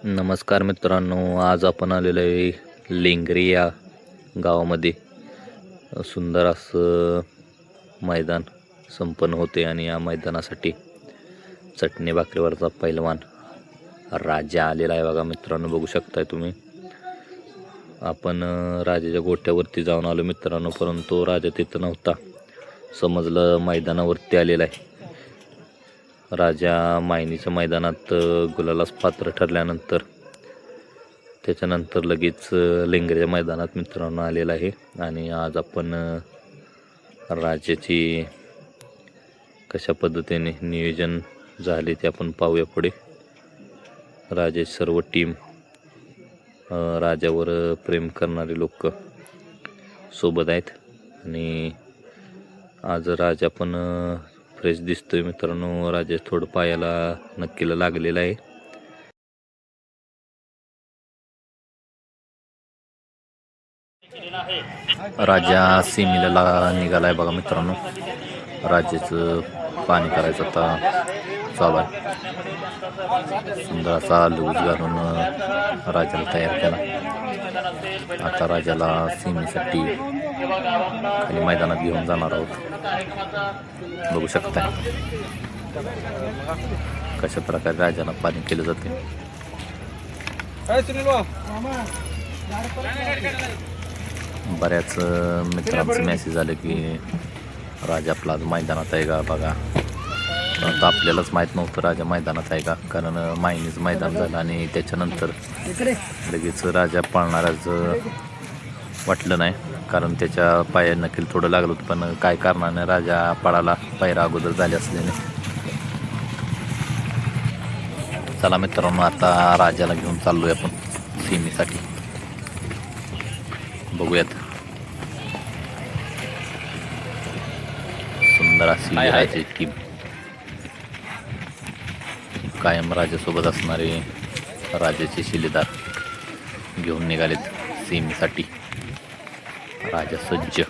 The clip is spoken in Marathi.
नमस्कार मित्रांनो, आज आपण आलेलो आहे लेंगरी या गावामध्ये. सुंदर असं मैदान संपन्न होते आणि या मैदानासाठी चटणी भाकरीवरचा पैलवान राजा आलेला आहे. बघा मित्रांनो, बघू शकताय तुम्ही. आपण राजाच्या गोट्यावरती जाऊन आलो मित्रांनो, परंतु राजा तिथं नव्हता. समजलं मैदानावरती आलेला आहे. राजा मायनीच्या मैदानात गुलालास पात्र ठरल्यानंतर त्याच्यानंतर लगेच लेंगऱ्याच्या मैदानात मित्रांनो आलेला आहे. आणि आज आपण राजाची कशा पद्धतीने नियोजन झाले ते आपण पाहूया पुढे. राजाची सर्व टीम, राजावर प्रेम करणारे लोक सोबत आहेत. आणि आज राजा पण फ्रेश दिसतोय मित्रांनो. राजा थोडं पायाला नक्कीला लागलेलं आहे. राजा सेमीला निघालाय बघा मित्रांनो. राजाचं पाणी करायचं आता चालू आहे. सुंदर असा लूज घालून राजाला तयार केला. आता राजाला सेमीसाठी खाली मैदानात घेऊन जाणार आहोत. बघू शकता कशा प्रकारे राजाला पाणी केलं जाते. बऱ्याच मित्रांचं मेसेज आलं की राजा आपला आज मैदानात आहे का बघा. परंतु आपल्यालाच माहीत नव्हतं राजा मैदानात आहे का, कारण मायनीचं मैदान झालं आणि त्याच्यानंतर लगेच राजा पाळणाराच वाटलं नाही, कारण त्याच्या पाया नक्कील थोडं लागलं होतं. पण काय कारणाने राजा पळाला, पायरा अगोदर झाले असल्याने. चला मित्रांनो, आता राजाला घेऊन चाललोय आपण सेमीसाठी. बघूयात. सुंदर अशी राजाची टीम, कायम राजासोबत असणारे राजाचे शिलेदार घेऊन निघालेत सेमीसाठी. राजा सज्ज.